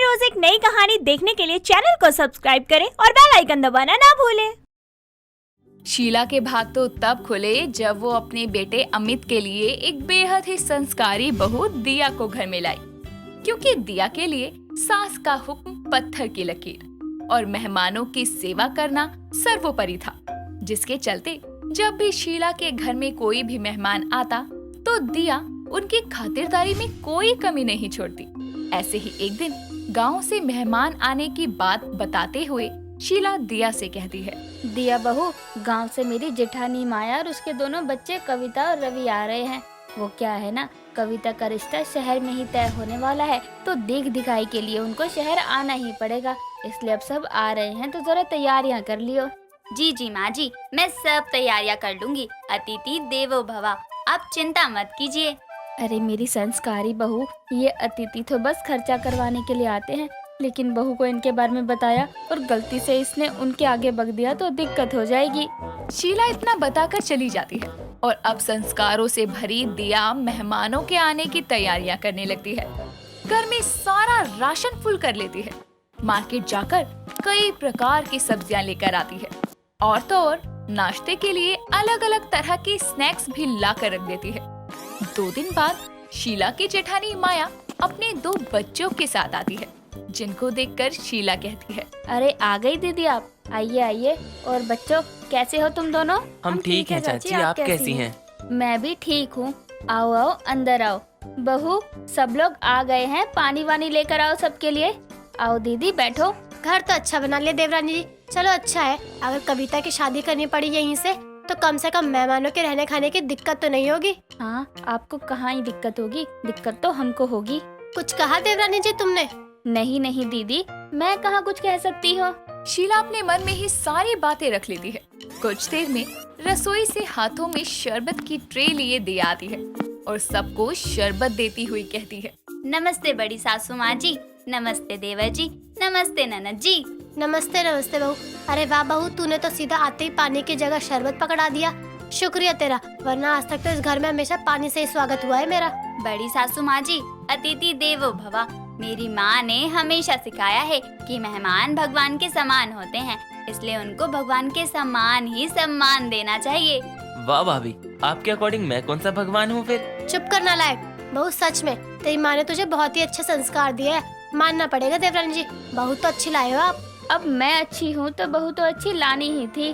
हर रोज एक नई कहानी देखने के लिए चैनल को सब्सक्राइब करें और बेल आइकन दबाना ना भूलें। शीला के भाग तो तब खुले जब वो अपने बेटे अमित के लिए एक बेहद ही संस्कारी बहू दिया को घर में लाई, क्योंकि दिया के लिए सास का हुक्म पत्थर की लकीर और मेहमानों की सेवा करना सर्वोपरि था। जिसके चलते जब भी शीला के घर में कोई भी मेहमान आता तो दिया उनकी खातिरदारी में कोई कमी नहीं छोड़ती। ऐसे ही एक दिन गांव से मेहमान आने की बात बताते हुए शीला दिया से कहती है, दिया बहू, गांव से मेरी जेठानी माया और उसके दोनों बच्चे कविता और रवि आ रहे हैं। वो क्या है ना, कविता का रिश्ता शहर में ही तय होने वाला है, तो देख दिखाई के लिए उनको शहर आना ही पड़ेगा। इसलिए अब सब आ रहे हैं तो जरा तैयारियां कर लियो। जी जी माँ जी, मैं सब तैयारियां कर लूंगी। अतिथि देवो भवा, आप चिंता मत कीजिए। अरे मेरी संस्कारी बहू, ये अतिथि तो बस खर्चा करवाने के लिए आते हैं, लेकिन बहू को इनके बारे में बताया और गलती से इसने उनके आगे बग दिया तो दिक्कत हो जाएगी। शीला इतना बताकर चली जाती है और अब संस्कारों से भरी दिया मेहमानों के आने की तैयारियां करने लगती है। घर में सारा राशन फुल कर लेती है। मार्केट जाकर कई प्रकार की सब्जियां लेकर आती है और तो और नाश्ते के लिए अलग अलग तरह के स्नैक्स भी ला कर रख देती है। 2 दिन बाद शीला की जेठानी माया अपने 2 बच्चों के साथ आती है, जिनको देखकर शीला कहती है, अरे आ गई दीदी आप, आइए आइए। और बच्चों, कैसे हो तुम दोनों? हम ठीक हैं चाची, आप कैसी हैं? मैं भी ठीक हूँ। आओ आओ, अंदर आओ। बहू, सब लोग आ गए हैं, पानी वानी लेकर आओ सबके लिए। आओ दीदी, बैठो। घर तो अच्छा बना लिया देवरानी जी, चलो अच्छा है। अगर कविता की शादी करनी पड़ी यहीं से तो कम से कम मेहमानों के रहने खाने की दिक्कत तो नहीं होगी। हाँ, आपको कहाँ ही दिक्कत होगी, दिक्कत तो हमको होगी। कुछ कहा देवरानी जी तुमने? नहीं नहीं दीदी, मैं कहाँ कुछ कह सकती हूँ। शीला अपने मन में ही सारी बातें रख लेती है। कुछ देर में रसोई से हाथों में शरबत की ट्रे लिए दे आती है और सबको शरबत देती हुई कहती है, नमस्ते बड़ी सासू माँ जी, नमस्ते देवर जी, नमस्ते ननद जी। नमस्ते नमस्ते बहू। अरे वाह बहू, तूने तो सीधा आते ही पानी की जगह शरबत पकड़ा दिया। शुक्रिया तेरा, वरना आज तक तो इस घर में हमेशा पानी से ही स्वागत हुआ है मेरा। बड़ी सासू माँ जी, अतिथि देवो भवा। मेरी माँ ने हमेशा सिखाया है कि मेहमान भगवान के समान होते हैं, इसलिए उनको भगवान के समान ही सम्मान देना चाहिए। वाह भाभी, आपके अकॉर्डिंग मैं कौन सा भगवान हूँ फिर? चुप करना लायक बहू, सच में तेरी माँ ने तुझे बहुत ही अच्छे संस्कार दिए है, मानना पड़ेगा देवरानी जी। बहू तो अच्छी लाए हो आप। अब मैं अच्छी हूँ तो बहू तो अच्छी लानी ही थी।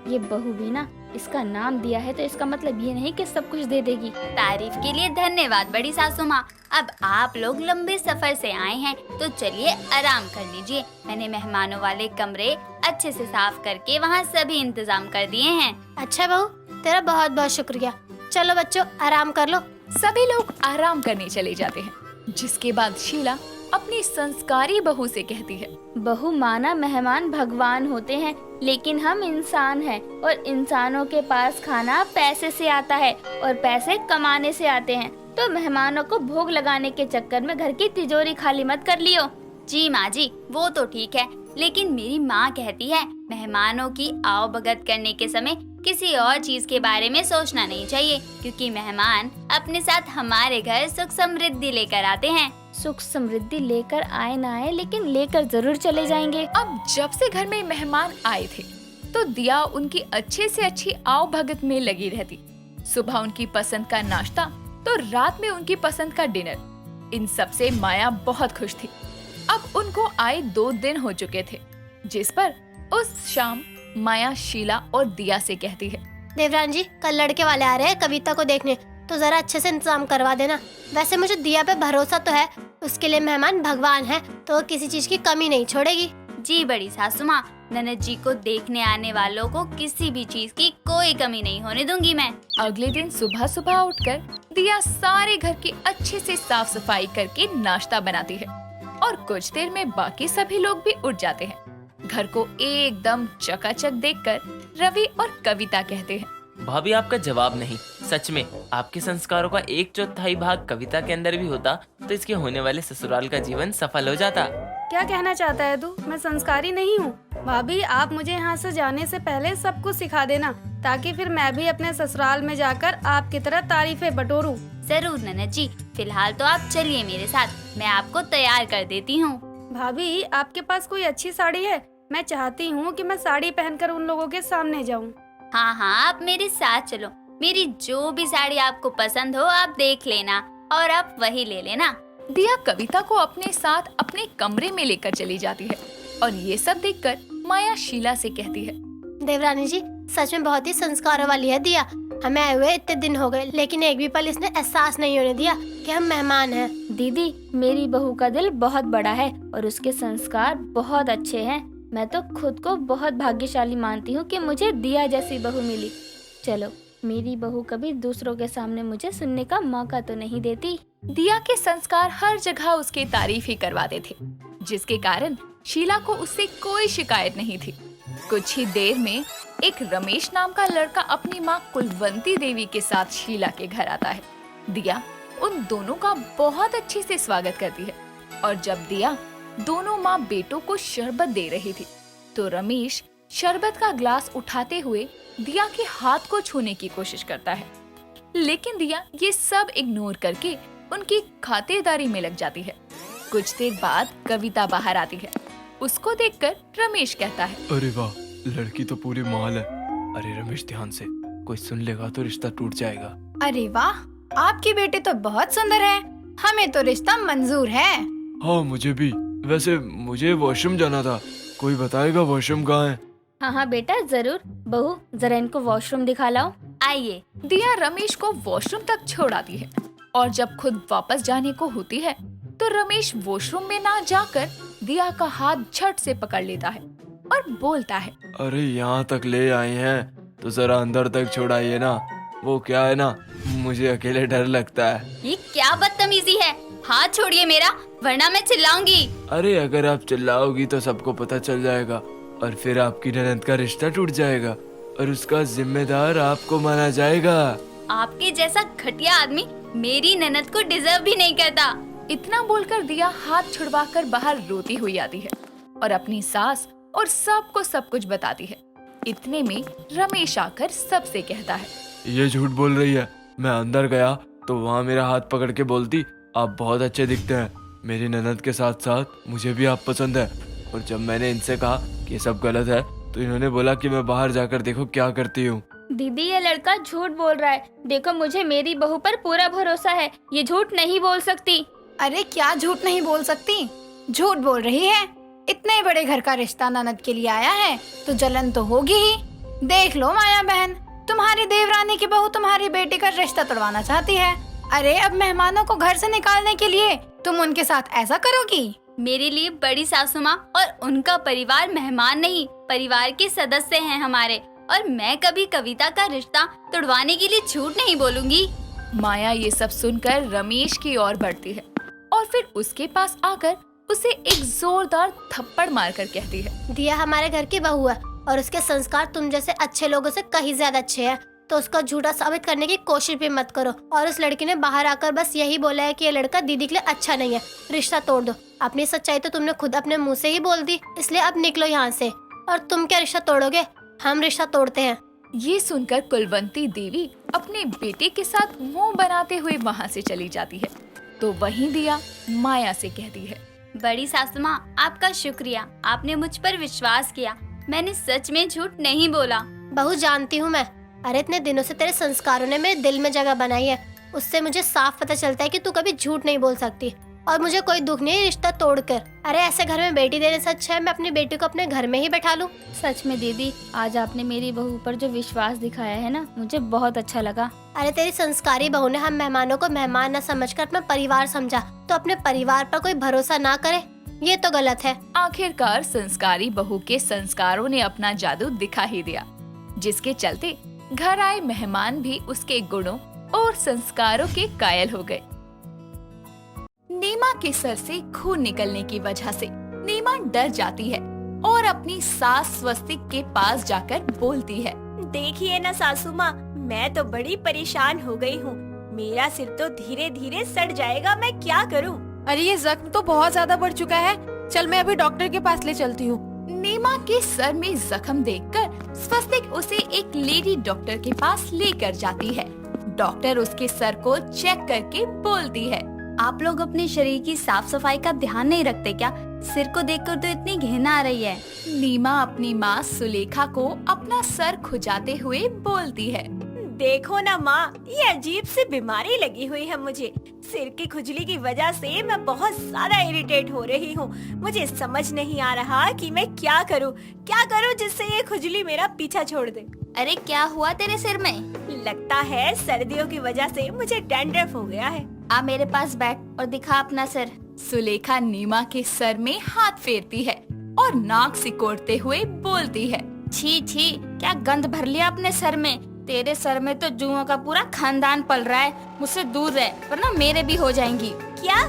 ये बहू भी ना, इसका नाम दिया है तो इसका मतलब ये नहीं कि सब कुछ दे देगी। तारीफ के लिए धन्यवाद बड़ी सासू माँ। अब आप लोग लंबे सफर से आए हैं तो चलिए आराम कर लीजिए। मैंने मेहमानों वाले कमरे अच्छे से साफ करके वहाँ सभी इंतजाम कर दिए हैं। अच्छा बहू, तेरा बहुत बहुत शुक्रिया। चलो बच्चों, आराम कर लो। सभी लोग आराम करने चले जाते हैं। जिसके बाद शीला अपनी संस्कारी बहू से कहती है, बहू, माना मेहमान भगवान होते हैं, लेकिन हम इंसान हैं और इंसानों के पास खाना पैसे से आता है और पैसे कमाने से आते हैं। तो मेहमानों को भोग लगाने के चक्कर में घर की तिजोरी खाली मत कर लियो। जी माँ जी, वो तो ठीक है, लेकिन मेरी माँ कहती है मेहमानों की आओ भगत करने के समय किसी और चीज के बारे में सोचना नहीं चाहिए, क्योंकि मेहमान अपने साथ हमारे घर सुख समृद्धि लेकर आते हैं। सुख समृद्धि लेकर आए ना आए, लेकिन लेकर जरूर चले जाएंगे। अब जब से घर में मेहमान आए थे तो दिया उनकी अच्छे से अच्छी आओ भगत में लगी रहती। सुबह उनकी पसंद का नाश्ता तो रात में उनकी पसंद का डिनर। इन सब से माया बहुत खुश थी। अब उनको आए 2 दिन हो चुके थे, जिस पर उस शाम माया शीला और दिया से कहती है, देवरानी जी, कल लड़के वाले आ रहे हैं कविता को देखने, तो जरा अच्छे से इंतजाम करवा देना। वैसे मुझे दिया पे भरोसा तो है, उसके लिए मेहमान भगवान है तो किसी चीज की कमी नहीं छोड़ेगी। जी बड़ी सासू माँ, ननद जी को देखने आने वालों को किसी भी चीज की कोई कमी नहीं होने दूंगी मैं। अगले दिन सुबह सुबह उठकर दिया सारे घर की अच्छे से साफ सफाई करके नाश्ता बनाती है और कुछ देर में बाकी सभी लोग भी उठ जाते हैं। घर को एकदम चकाचक देखकर रवि और कविता कहते हैं, भाभी आपका जवाब नहीं। सच में आपके संस्कारों का 1/4 भाग कविता के अंदर भी होता तो इसके होने वाले ससुराल का जीवन सफल हो जाता। क्या कहना चाहता है तू? मैं संस्कारी नहीं हूँ? भाभी, आप मुझे यहाँ से जाने से पहले सब कुछ सिखा देना, ताकि फिर मैं भी अपने ससुराल में जाकर आपकी तरह तारीफें बटोरूं। जरूर ननद जी, फिलहाल तो आप चलिए मेरे साथ, मैं आपको तैयार कर देती हूँ। भाभी आपके पास कोई अच्छी साड़ी है? मैं चाहती हूँ कि मैं साड़ी पहनकर उन लोगों के सामने जाऊँ। हाँ हाँ, आप मेरे साथ चलो। मेरी जो भी साड़ी आपको पसंद हो आप देख लेना और आप वही ले लेना। दिया कविता को अपने साथ अपने कमरे में लेकर चली जाती है और ये सब देखकर माया शीला से कहती है, देवरानी जी, सच में बहुत ही संस्कारों वाली है दिया। हमें आए हुए इतने दिन हो गए, लेकिन एक भी पल इसने एहसास नहीं होने दिया कि हम मेहमान हैं। दीदी, मेरी बहू का दिल बहुत बड़ा है और उसके संस्कार बहुत अच्छे हैं। मैं तो खुद को बहुत भाग्यशाली मानती हूँ कि मुझे दिया जैसी बहू मिली। चलो, मेरी बहू कभी दूसरों के सामने मुझे सुनने का मौका तो नहीं देती। दिया के संस्कार हर जगह उसकी तारीफ ही करवाते थे, जिसके कारण शीला को उससे कोई शिकायत नहीं थी। कुछ ही देर में एक रमेश नाम का लड़का अपनी माँ कुलवंती देवी के साथ शीला के घर आता है। दिया उन दोनों का बहुत अच्छे से स्वागत करती है और जब दिया दोनों माँ बेटों को शरबत दे रही थी तो रमेश शरबत का ग्लास उठाते हुए दिया के हाथ को छूने की कोशिश करता है, लेकिन दिया ये सब इग्नोर करके उनकी खातिरदारी में लग जाती है। कुछ देर बाद कविता बाहर आती है। उसको देखकर रमेश कहता है, अरे वाह, लड़की तो पूरी माल है। अरे रमेश, ध्यान से, कोई सुन लेगा तो रिश्ता टूट जाएगा। अरे वाह, आपकी बेटी तो बहुत सुंदर है। हमें तो रिश्ता मंजूर है। हाँ, मुझे भी। वैसे मुझे वॉशरूम जाना था, कोई बताएगा वॉशरूम कहाँ है? हाँ बेटा, जरूर। बहू, जरा इनको वॉशरूम दिखा लाओ। आइए। दिया रमेश को वॉशरूम तक छोड़ आती है और जब खुद वापस जाने को होती है तो रमेश वॉशरूम में ना जाकर दिया का हाथ झट से पकड़ लेता है और बोलता है, अरे यहाँ तक ले आए हैं तो जरा अंदर तक छोड़ाइए ना। वो क्या है ना, मुझे अकेले डर लगता है। ये क्या बदतमीजी है? हाथ छोड़िए मेरा, वरना मैं चिल्लाऊंगी। अरे अगर आप चिल्लाओगी तो सबको पता चल जाएगा और फिर आपकी ननद का रिश्ता टूट जाएगा और उसका जिम्मेदार आपको माना जाएगा। आपके जैसा घटिया आदमी मेरी ननद को डिजर्व भी नहीं करता। इतना बोलकर दिया हाथ छुड़वाकर बाहर रोती हुई आती है और अपनी सास और सबको सब कुछ बताती है। इतने में रमेश आकर सबसे कहता है, ये झूठ बोल रही है। मैं अंदर गया तो वहाँ मेरा हाथ पकड़ के बोलती, आप बहुत अच्छे दिखते हैं। मेरी ननद के साथ साथ मुझे भी आप पसंद है। और जब मैंने इनसे कहा कि ये सब गलत है तो इन्होंने बोला कि मैं बाहर जाकर देखो क्या करती हूँ। दीदी, ये लड़का झूठ बोल रहा है। देखो, मुझे मेरी बहू पर पूरा भरोसा है। ये झूठ नहीं बोल सकती। अरे क्या झूठ नहीं बोल सकती? झूठ बोल रही है। इतने बड़े घर का रिश्ता ननद के लिए आया है तो जलन तो होगी ही। देख लो माया बहन, तुम्हारी देवरानी की बहू तुम्हारी बेटी का रिश्ता तोड़वाना चाहती है। अरे अब मेहमानों को घर से निकालने के लिए तुम उनके साथ ऐसा करोगी? मेरे लिए बड़ी सासू माँ और उनका परिवार मेहमान नहीं, परिवार के सदस्य हैं हमारे, और मैं कभी कविता का रिश्ता तोड़वाने के लिए झूठ नहीं बोलूंगी। माया ये सब सुनकर रमेश की ओर बढ़ती है और फिर उसके पास आकर उसे एक जोरदार थप्पड़ मारकर कहती है, दिया हमारे घर की बहू है और उसके संस्कार तुम जैसे अच्छे लोगों से कहीं ज्यादा अच्छे हैं, तो उसका झूठा साबित करने की कोशिश भी मत करो। और उस लड़की ने बाहर आकर बस यही बोला है कि ये लड़का दीदी के लिए अच्छा नहीं है, रिश्ता तोड़ दो। अपनी सच्चाई तो तुमने खुद अपने मुंह से ही बोल दी, इसलिए अब निकलो यहाँ से। और तुम क्या रिश्ता तोड़ोगे? हम रिश्ता तोड़ते हैं। ये सुनकर कुलवंती देवी अपने बेटे के साथ मुंह बनाते हुए वहाँ से चली जाती है। तो वहीं दिया माया से कहती है, बड़ी सासू माँ, आपका शुक्रिया, आपने मुझ पर विश्वास किया। मैंने सच में झूठ नहीं बोला। बहू, जानती हूँ मैं। अरे इतने दिनों से तेरे संस्कारों ने मेरे दिल में जगह बनाई है, उससे मुझे साफ पता चलता है कि तू कभी झूठ नहीं बोल सकती। और मुझे कोई दुख नहीं है रिश्ता तोड़कर। अरे ऐसे घर में बेटी देने से अच्छा है मैं अपनी बेटी को अपने घर में ही बैठा लूं। सच में दीदी, आज आपने मेरी बहू पर जो विश्वास दिखाया है ना, मुझे बहुत अच्छा लगा। अरे तेरी संस्कारी बहू ने हम मेहमानों को मेहमान न समझकर अपना परिवार समझा, तो अपने परिवार पर कोई भरोसा ना करे, ये तो गलत है। आखिरकार संस्कारी बहू के संस्कारों ने अपना जादू दिखा ही दिया, जिसके चलते घर आए मेहमान भी उसके गुणों और संस्कारों के कायल हो गए। नीमा के सर से खून निकलने की वजह से नीमा डर जाती है और अपनी सास स्वस्तिक के पास जाकर बोलती है, देखिए ना सासू माँ, मैं तो बड़ी परेशान हो गई हूँ। मेरा सिर तो धीरे धीरे सड़ जाएगा, मैं क्या करूँ? अरे ये जख्म तो बहुत ज्यादा बढ़ चुका है। चल मैं अभी डॉक्टर के पास ले चलती हूँ। नीमा के सर में जख्म देखकर स्वस्तिक उसे एक लेडी डॉक्टर के पास लेकर जाती है। डॉक्टर उसके सर को चेक करके बोलती है, आप लोग अपने शरीर की साफ सफाई का ध्यान नहीं रखते क्या? सिर को देखकर तो इतनी घृणा आ रही है। नीमा अपनी माँ सुलेखा को अपना सर खुजाते हुए बोलती है। देखो ना माँ, ये अजीब सी बीमारी लगी हुई है मुझे। सिर की खुजली की वजह से मैं बहुत ज्यादा इरिटेट हो रही हूँ। मुझे समझ नहीं आ रहा कि मैं क्या करूँ जिससे ये खुजली मेरा पीछा छोड़ दे। अरे क्या हुआ तेरे सिर में? लगता है सर्दियों की वजह से मुझे डैंड्रफ हो गया है। आ मेरे पास बैठ और दिखा अपना सिर। सुलेखा नीमा के सर में हाथ फेरती है और नाक सिकोड़ते हुए बोलती है। छी छी, क्या गंद भर लिया अपने सर में। तेरे सर में तो जुओं का पूरा खानदान पल रहा है। मुझसे दूर रह, वरना मेरे भी हो जाएंगी। क्या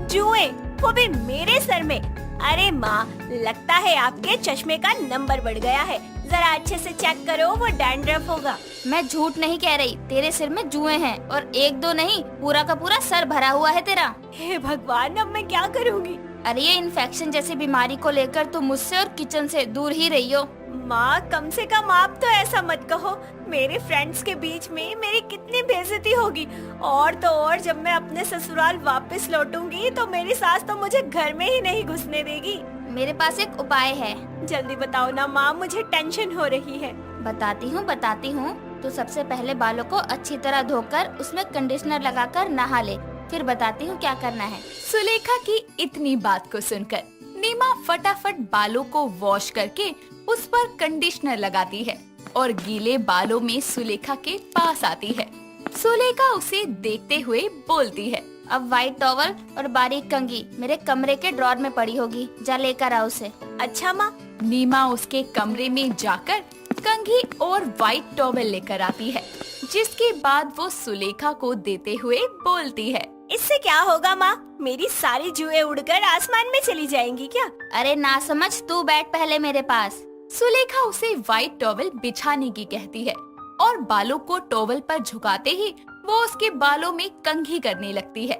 जुए, वो भी मेरे सर में? अरे माँ, लगता है आपके चश्मे का नंबर बढ़ गया है। जरा अच्छे से चेक करो, वो डैंड्रफ होगा। मैं झूठ नहीं कह रही, तेरे सिर में जुए हैं और एक दो नहीं, पूरा का पूरा सर भरा हुआ है तेरा। हे भगवान, अब मैं क्या करूँगी? अरे ये इन्फेक्शन जैसी बीमारी को लेकर तुम मुझसे और किचन से दूर ही रही हो। माँ, कम से कम आप तो ऐसा मत कहो। मेरे फ्रेंड्स के बीच में मेरी कितनी बेइज्जती होगी। और तो और जब मैं अपने ससुराल वापस लौटूंगी तो मेरी सास तो मुझे घर में ही नहीं घुसने देगी। मेरे पास एक उपाय है। जल्दी बताओ ना माँ, मुझे टेंशन हो रही है। बताती हूँ। तो सबसे पहले बालों को अच्छी तरह धोकर उसमें कंडीशनर लगाकर नहा ले, फिर बताती हूँ क्या करना है। सुलेखा की इतनी बात को सुनकर नीमा फटाफट बालों को वॉश करके उस पर कंडीशनर लगाती है और गीले बालों में सुलेखा के पास आती है। सुलेखा उसे देखते हुए बोलती है। अब व्हाइट टॉवल और बारीक कंघी मेरे कमरे के ड्रॉर में पड़ी होगी, जा लेकर आ उसे। अच्छा माँ। नीमा उसके कमरे में जाकर कंघी और व्हाइट टॉवल लेकर आती है, जिसके बाद वो सुलेखा को देते हुए बोलती है। इससे क्या होगा माँ? मेरी सारी जुएं उड़कर आसमान में चली जाएंगी क्या? अरे ना समझ, तू बैठ पहले मेरे पास। सुलेखा उसे व्हाइट टॉवल बिछाने की कहती है और बालों को टॉवल पर झुकाते ही वो उसके बालों में कंघी करने लगती है।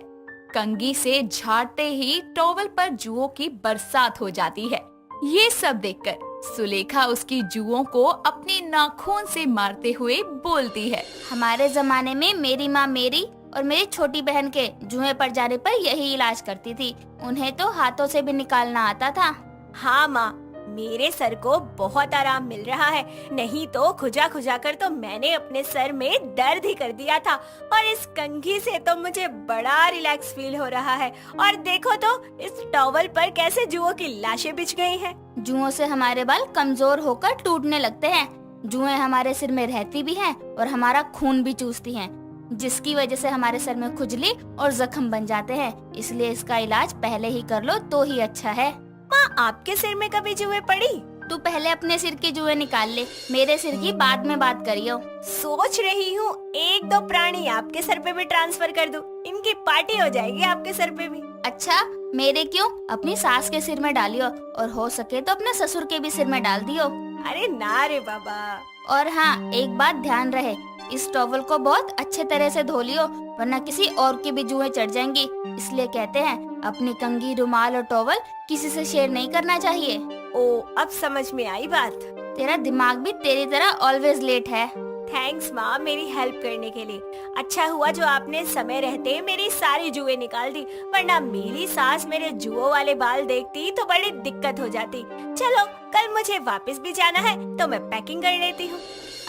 कंघी से झाड़ते ही टॉवल पर जुओं की बरसात हो जाती है। ये सब देखकर सुलेखा उसकी जुओं को अपने नाखून से मारते हुए बोलती है। हमारे जमाने में मेरी माँ मेरी और मेरी छोटी बहन के जुएं पड़ जाने पर यही इलाज करती थी। उन्हें तो हाथों से भी निकालना आता था। हाँ माँ, मेरे सर को बहुत आराम मिल रहा है। नहीं तो खुजा कर तो मैंने अपने सर में दर्द ही कर दिया था। और इस कंघी से तो मुझे बड़ा रिलैक्स फील हो रहा है। और देखो तो इस टॉवल पर कैसे जुओं की लाशें बिछ गई हैं। जुओं से हमारे बाल कमजोर होकर टूटने लगते हैं। जुएं हमारे सिर में रहती भी हैं और हमारा खून भी चूसती हैं, जिसकी वजह से हमारे सर में खुजली और जख्म बन जाते हैं। इसलिए इसका इलाज पहले ही कर लो तो ही अच्छा है। माँ, आपके सिर में कभी जुएं पड़ी? तू पहले अपने सिर की जुएं निकाल ले, मेरे सिर की बाद में बात करियो। सोच रही हूँ एक दो प्राणी आपके सर पे भी ट्रांसफर कर दूं। इनकी पार्टी हो जाएगी आपके सर पे भी। अच्छा, मेरे क्यों? अपनी सास के सिर में डालियो और हो सके तो अपने ससुर के भी सिर में डाल दियो। अरे ना रे बाबा। और हाँ, एक बात ध्यान रहे, इस टॉवल को बहुत अच्छे तरह से धो लियो, वरना किसी और की भी जुएं चढ़ जाएंगी। इसलिए कहते हैं अपनी कंघी, रुमाल और टॉवल किसी से शेयर नहीं करना चाहिए। ओ, अब समझ में आई बात। तेरा दिमाग भी तेरी तरह ऑलवेज लेट है। थैंक्स माँ, मेरी हेल्प करने के लिए। अच्छा हुआ जो आपने समय रहते मेरी सारी जुएं निकाल दी, वरना मेरी सास मेरे जुओं वाले बाल देखती तो बड़ी दिक्कत हो जाती। चलो, कल मुझे वापस भी जाना है तो मैं पैकिंग कर लेती हूँ।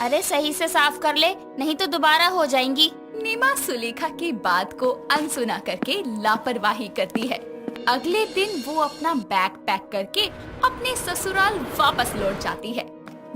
अरे सही से साफ कर ले, नहीं तो दोबारा हो जाएंगी। नीमा सुलेखा की बात को अनसुना करके लापरवाही करती है। अगले दिन वो अपना बैग पैक करके अपने ससुराल वापस लौट जाती है।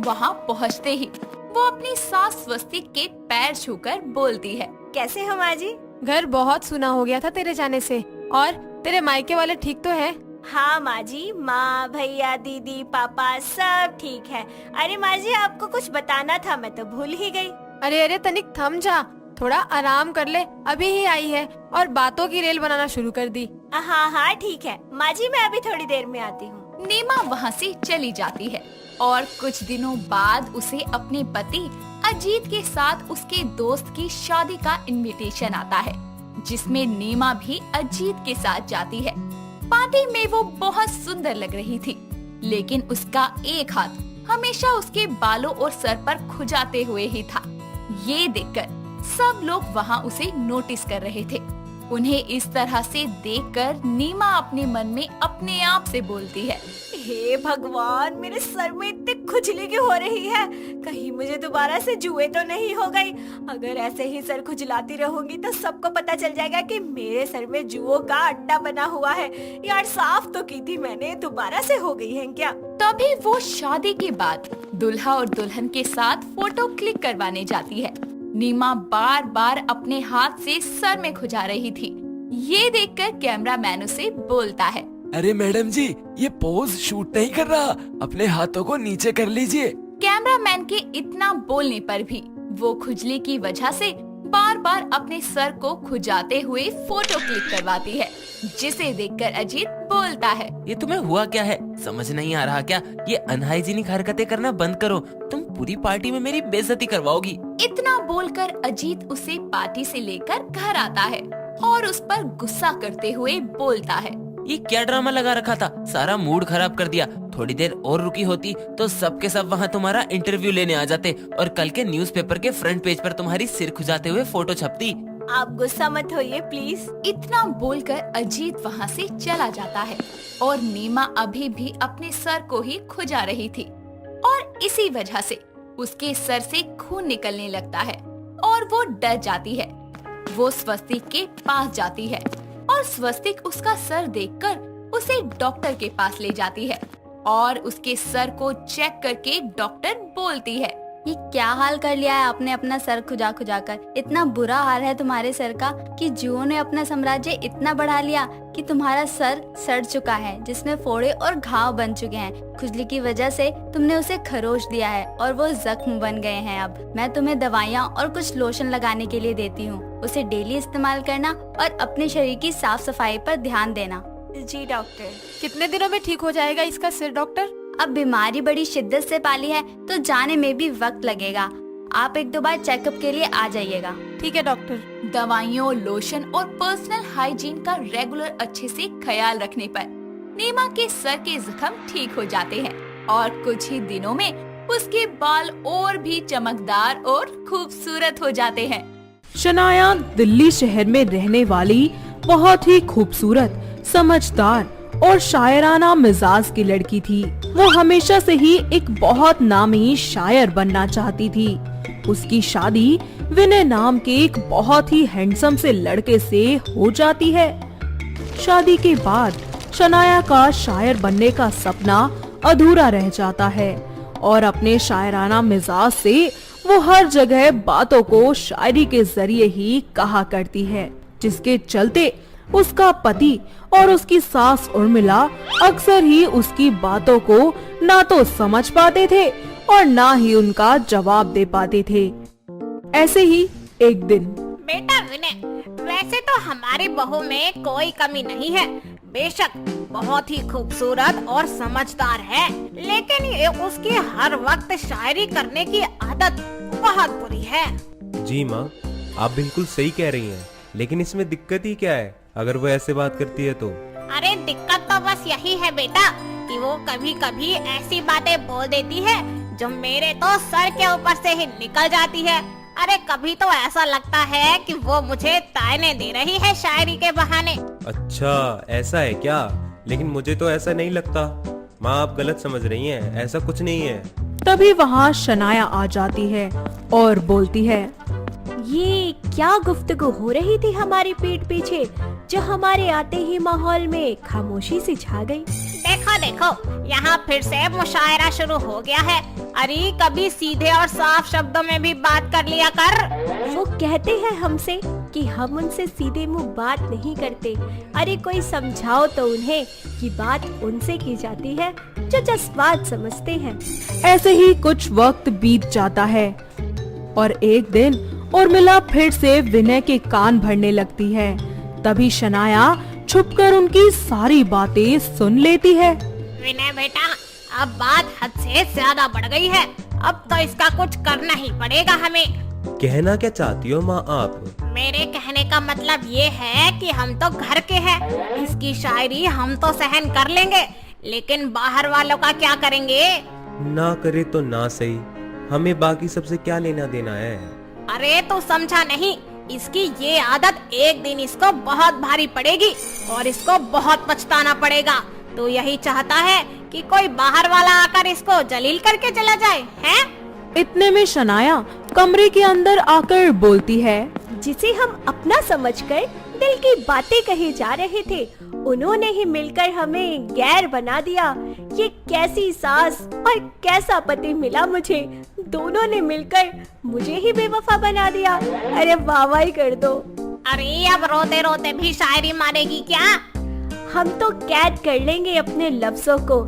वहाँ पहुँचते ही वो अपनी सास स्वस्तिक के पैर छूकर बोलती है। कैसे हो माँ जी? घर बहुत सुना हो गया था तेरे जाने से। और तेरे मायके वाले ठीक तो हैं? हाँ माँ जी, माँ, भैया, दीदी, पापा सब ठीक है। अरे माँ जी, आपको कुछ बताना था, मैं तो भूल ही गई। अरे तनिक थम जा, थोड़ा आराम कर ले, अभी ही आई है और बातों की रेल बनाना शुरू कर दी। हाँ ठीक है माँ जी, मैं अभी थोड़ी देर में आती हूँ। नीमा वहाँ से चली जाती है और कुछ दिनों बाद उसे अपने पति अजीत के साथ उसके दोस्त की शादी का इनविटेशन आता है, जिसमें नीमा भी अजीत के साथ जाती है। पार्टी में वो बहुत सुंदर लग रही थी, लेकिन उसका एक हाथ हमेशा उसके बालों और सर पर खुजाते हुए ही था। ये देखकर सब लोग वहाँ उसे नोटिस कर रहे थे। उन्हें इस तरह से देखकर नीमा अपने मन में अपने आप से बोलती है, हे भगवान, मेरे सर में इतनी खुजली क्यों हो रही है? कहीं मुझे दोबारा से जुए तो नहीं हो गई? अगर ऐसे ही सर खुजलाती रहूंगी तो सबको पता चल जाएगा कि मेरे सर में जुओं का अड्डा बना हुआ है। यार, साफ तो की थी मैंने, दोबारा से हो गई है क्या? तभी वो शादी के बाद दुल्हा और दुल्हन के साथ फोटो क्लिक करवाने जाती है। नीमा बार बार अपने हाथ से सर में खुजा रही थी। ये देखकर कैमरामैन उसे बोलता है, अरे मैडम जी, ये पोज शूट नहीं कर रहा, अपने हाथों को नीचे कर लीजिए। कैमरामैन के इतना बोलने पर भी वो खुजली की वजह से बार बार अपने सर को खुजाते हुए फोटो क्लिक करवाती है, जिसे देखकर अजीत बोलता है, ये तुम्हें हुआ क्या है? समझ नहीं आ रहा क्या? ये अनहाइजीनिक हरकतें करना बंद करो, तुम पूरी पार्टी में मेरी बेइज्जती करवाओगी। इतना बोलकर अजीत उसे पार्टी से लेकर घर आता है और उस पर गुस्सा करते हुए बोलता है, ये क्या ड्रामा लगा रखा था? सारा मूड खराब कर दिया। थोड़ी देर और रुकी होती तो सब के सब वहाँ तुम्हारा इंटरव्यू लेने आ जाते और कल के न्यूज़पेपर के फ्रंट पेज पर तुम्हारी सिर खुजाते हुए फोटो छपती। आप गुस्सा मत होइए प्लीज। इतना बोलकर अजीत वहाँ से चला जाता है और नीमा अभी भी अपने सर को ही खुजा रही थी और इसी वजह से उसके सर से खून निकलने लगता है और वो डर जाती है। वो स्वस्तिक के पास जाती है और स्वस्तिक उसका सर देखकर उसे डॉक्टर के पास ले जाती है और उसके सर को चेक करके डॉक्टर बोलती है, ये क्या हाल कर लिया है आपने अपना सर खुजा खुजा कर। इतना बुरा हाल है तुम्हारे सर का कि जुओं ने अपना साम्राज्य इतना बढ़ा लिया कि तुम्हारा सर सड़ चुका है, जिसमें फोड़े और घाव बन चुके हैं। खुजली की वजह से तुमने उसे खरोच दिया है और वो जख्म बन गए हैं। अब मैं तुम्हें दवाइयाँ और कुछ लोशन लगाने के लिए देती हूँ, उसे डेली इस्तेमाल करना और अपने शरीर की साफ सफाई पर ध्यान देना। जी डॉक्टर। कितने दिनों में ठीक हो जाएगा इसका सिर डॉक्टर? अब बीमारी बड़ी शिद्दत से पाली है तो जाने में भी वक्त लगेगा। आप 1-2 बार चेकअप के लिए आ जाइएगा। ठीक है डॉक्टर। दवाइयों, लोशन और पर्सनल हाइजीन का रेगुलर अच्छे से ख्याल रखने पर नीमा के सर के जख्म ठीक हो जाते हैं और कुछ ही दिनों में उसके बाल और भी चमकदार और खूबसूरत हो जाते हैं। शनाया दिल्ली शहर में रहने वाली बहुत ही खूबसूरत, समझदार और शायराना मिजाज की लड़की थी। वो हमेशा से ही एक बहुत नामी शायर बनना चाहती थी। उसकी शादी विनय नाम के एक बहुत ही हैंडसम से लड़के से हो जाती है। शादी के बाद शनाया का शायर बनने का सपना अधूरा रह जाता है और अपने शायराना मिजाज से वो हर जगह बातों को शायरी के जरिए ही कहा करती है, जिसके चलते उसका पति और उसकी सास उर्मिला अक्सर ही उसकी बातों को ना तो समझ पाते थे और ना ही उनका जवाब दे पाते थे। ऐसे ही एक दिन, बेटा विनय, वैसे तो हमारी बहू में कोई कमी नहीं है, बेशक बहुत ही खूबसूरत और समझदार है, लेकिन ये उसकी हर वक्त शायरी करने की आदत बहुत बुरी है। जी माँ, आप बिल्कुल सही कह रही हैं, लेकिन इसमें दिक्कत ही क्या है अगर वो ऐसे बात करती है तो? अरे दिक्कत तो बस यही है बेटा कि वो कभी कभी ऐसी बातें बोल देती है जो मेरे तो सर के ऊपर से ही निकल जाती है। अरे कभी तो ऐसा लगता है कि वो मुझे ताने दे रही है शायरी के बहाने। अच्छा, ऐसा है क्या? लेकिन मुझे तो ऐसा नहीं लगता। माँ, आप गलत समझ रही हैं, ऐसा कुछ नहीं है। तभी वहाँ शनाया आ जाती है और बोलती है, ये क्या गुफ्तगू हो रही थी हमारी पीठ पीछे जो हमारे आते ही माहौल में खामोशी सी छा गई। देखो देखो, यहाँ फिर से मुशायरा शुरू हो गया है। अरे कभी सीधे और साफ शब्दों में भी बात कर लिया कर। वो कहते हैं हमसे कि हम उनसे सीधे मुंह बात नहीं करते। अरे कोई समझाओ तो उन्हें कि बात उनसे की जाती है जो जज्बात समझते हैं। ऐसे ही कुछ वक्त बीत जाता है और एक दिन उर्मिला फिर से विनय के कान भरने लगती है। तभी शनाया छुपकर उनकी सारी बातें सुन लेती है। विनय बेटा, अब बात हद से ज्यादा बढ़ गई है, अब तो इसका कुछ करना ही पड़ेगा हमें। कहना क्या चाहती हो माँ आप? मेरे कहने का मतलब ये है कि हम तो घर के हैं, इसकी शायरी हम तो सहन कर लेंगे, लेकिन बाहर वालों का क्या करेंगे? ना करे तो ना सही, हमें बाकी सबसे क्या लेना देना है? अरे तू समझा नहीं, इसकी ये आदत एक दिन इसको बहुत भारी पड़ेगी और इसको बहुत पछताना पड़ेगा। तो यही चाहता है कि कोई बाहर वाला आकर इसको जलील करके चला जाए, हैं? इतने में शनाया कमरे के अंदर आकर बोलती है, जिसे हम अपना समझकर दिल की बातें कहे जा रहे थे, उन्होंने ही मिलकर हमें गैर बना दिया। ये कैसी सास और कैसा पति मिला मुझे, दोनों ने मिलकर मुझे ही बेवफा बना दिया। अरे वाह ही कर दो। अरे अब रोते रोते भी शायरी मारेगी क्या? हम तो कैद कर लेंगे अपने लफ्जों को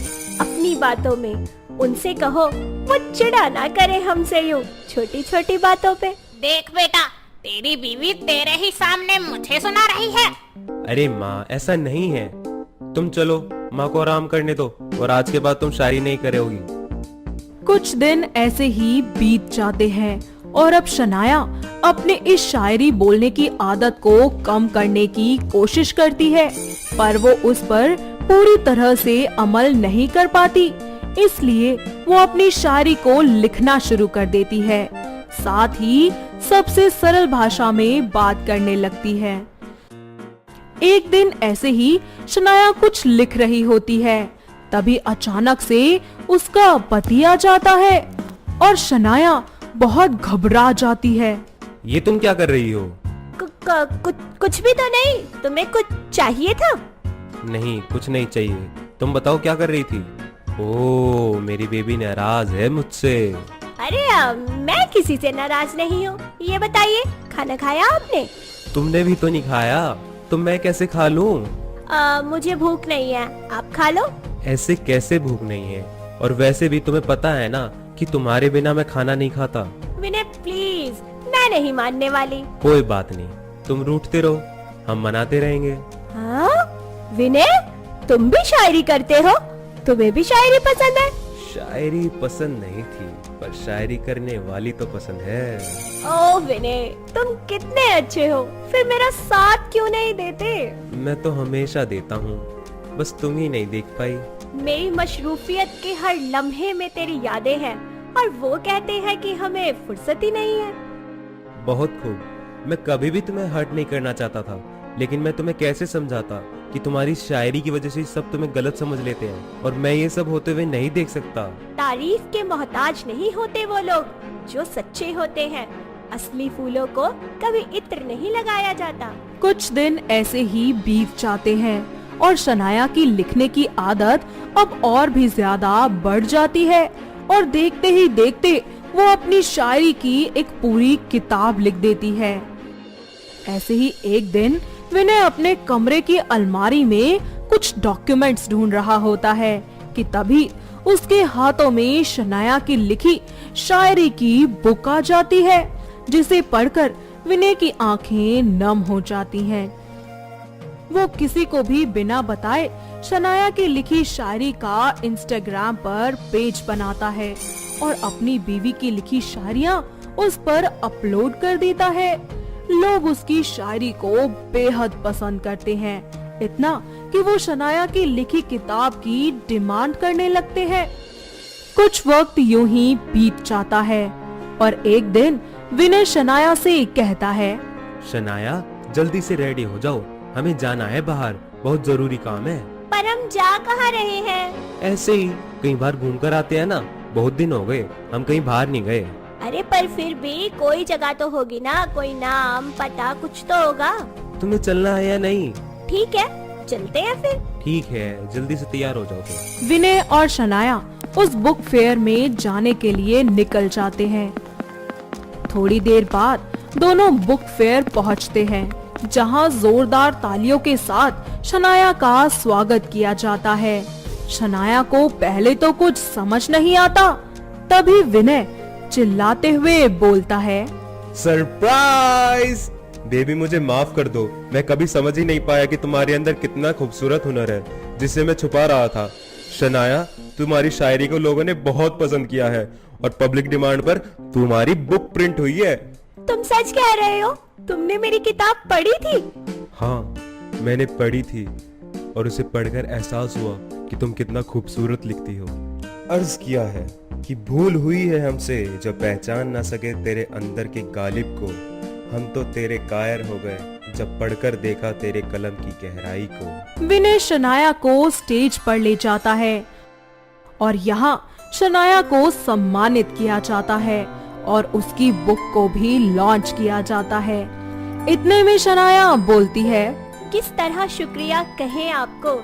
अपनी बातों में। उनसे कहो वो चिढ़ा ना करे हमसे यूं छोटी छोटी बातों पे। देख बेटा, तेरी बीवी तेरे ही सामने मुझे सुना रही है। अरे माँ, ऐसा नहीं है। तुम चलो, माँ को आराम करने दो और आज के बाद तुम शायरी नहीं करोगी। कुछ दिन ऐसे ही बीत जाते हैं और अब शनाया अपने इस शायरी बोलने की आदत को कम करने की कोशिश करती है, पर वो उस पर पूरी तरह से अमल नहीं कर पाती। इसलिए वो अपनी शायरी को लिखना शुरू कर देती है, साथ ही सबसे सरल भाषा में बात करने लगती है। एक दिन ऐसे ही शनाया कुछ लिख रही होती है, तभी अचानक से उसका पति आ जाता है और शनाया बहुत घबरा जाती है। ये तुम क्या कर रही हो? कुछ भी तो नहीं। तुम्हें कुछ चाहिए था? नहीं, कुछ नहीं चाहिए। तुम बताओ क्या कर रही थी? ओह, मेरी बेबी नाराज है मुझसे। अरे मैं किसी से नाराज नहीं हूँ। ये बताइए, खाना खाया आपने? तुमने भी तो नहीं खाया, तो मैं कैसे खा लूं? मुझे भूख नहीं है, आप खा लो। ऐसे कैसे भूख नहीं है? और वैसे भी तुम्हें पता है ना कि तुम्हारे बिना मैं खाना नहीं खाता। विनय प्लीज, मैं नहीं मानने वाली। कोई बात नहीं, तुम रूठते रहो, हम मनाते रहेंगे। हाँ? विनय, तुम भी शायरी करते हो? तुम्हें भी शायरी पसंद है? शायरी पसंद नहीं थी, पर शायरी करने वाली तो पसंद है। ओह विनय, तुम कितने अच्छे हो, फिर मेरा साथ क्यों नहीं देते? मैं तो हमेशा देता हूँ, बस तुम ही नहीं देख पाई। मेरी मशरूफियत के हर लम्हे में तेरी यादें हैं और वो कहते हैं कि हमें फुर्सत ही नहीं है। बहुत खूब, मैं कभी भी तुम्हें हर्ट नहीं करना चाहता था, लेकिन मैं तुम्हें कैसे समझाता कि तुम्हारी शायरी की वजह से सब तुम्हें गलत समझ लेते हैं और मैं ये सब होते हुए नहीं देख सकता। तारीफ के मोहताज नहीं होते वो लोग जो सच्चे होते हैं। असली फूलों को कभी इत्र नहीं लगाया जाता। कुछ दिन ऐसे ही बीत जाते हैं और शनाया की लिखने की आदत अब और भी ज्यादा बढ़ जाती है और देखते ही देखते वो अपनी शायरी की एक पूरी किताब लिख देती है। ऐसे ही एक दिन विनय अपने कमरे की अलमारी में कुछ डॉक्यूमेंट्स ढूंढ रहा होता है कि तभी उसके हाथों में शनाया की लिखी शायरी की बुक आ जाती है, जिसे पढ़कर विनय की आंखें नम हो जाती हैं। वो किसी को भी बिना बताए शनाया की लिखी शायरी का इंस्टाग्राम पर पेज बनाता है और अपनी बीवी की लिखी शायरियाँ उस पर अपलोड कर देता है। लोग उसकी शायरी को बेहद पसंद करते हैं, इतना कि वो शनाया की लिखी किताब की डिमांड करने लगते हैं। कुछ वक्त यूं ही बीत जाता है और एक दिन विनय शनाया से कहता है, शनाया जल्दी से रेडी हो जाओ, हमें जाना है बाहर, बहुत जरूरी काम है। पर हम जा कहाँ रहे हैं? ऐसे ही कहीं बाहर घूम कर आते हैं ना, बहुत दिन हो गए हम कहीं बाहर नहीं गए। अरे पर फिर भी कोई जगह तो होगी ना, कोई नाम पता कुछ तो होगा। तुम्हें चलना है या नहीं? ठीक है, चलते हैं फिर। ठीक है, जल्दी से तैयार हो जाओ फिर। विनय और शनाया उस बुक फेयर में जाने के लिए निकल जाते हैं। थोड़ी देर बाद दोनों बुक फेयर पहुंचते हैं, जहां जोरदार तालियों के साथ शनाया का स्वागत किया जाता है। शनाया को पहले तो कुछ समझ नहीं आता, तभी विनय चिल्लाते हुए बोलता है, सरप्राइज! बेबी मुझे माफ कर दो, मैं कभी समझ ही नहीं पाया कि तुम्हारे अंदर कितना खूबसूरत हुनर है जिसे मैं छुपा रहा था। शनाया, तुम्हारी शायरी को लोगों ने बहुत पसंद किया है और पब्लिक डिमांड पर तुम्हारी बुक प्रिंट हुई है। तुम सच कह रहे हो? तुमने मेरी किताब पढ़ी थी? हाँ, मैंने पढ़ी थी और उसे पढ़कर एहसास हुआ कि तुम कितना खूबसूरत लिखती हो। अर्ज किया है कि भूल हुई है हमसे जो पहचान ना सके तेरे अंदर के गालिब को। हम तो तेरे कायर हो गए जब पढ़कर देखा तेरे कलम की गहराई को। विनय शनाया को स्टेज पर ले जाता है और यहाँ शनाया को सम्मानित किया जाता है और उसकी बुक को भी लॉन्च किया जाता है। इतने में शनाया बोलती है, किस तरह शुक्रिया कहें आपको,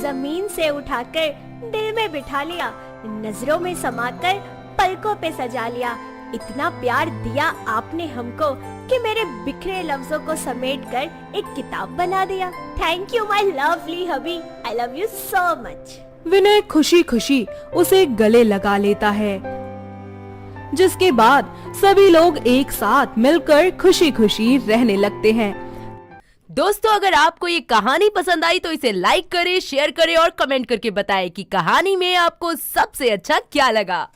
जमीन से उठाकर दिल में बिठा लिया, नजरों में समाकर पलकों पे सजा लिया। इतना प्यार दिया आपने हमको कि मेरे बिखरे लफ्जों को समेटकर एक किताब बना दिया। Thank you my lovely hubby, I love you so much. Vinay खुशी खुशी उसे गले लगा लेता है, जिसके बाद सभी लोग एक साथ मिलकर खुशी खुशी रहने लगते हैं। दोस्तों, अगर आपको ये कहानी पसंद आई तो इसे लाइक करें, शेयर करें और कमेंट करके बताएं कि कहानी में आपको सबसे अच्छा क्या लगा।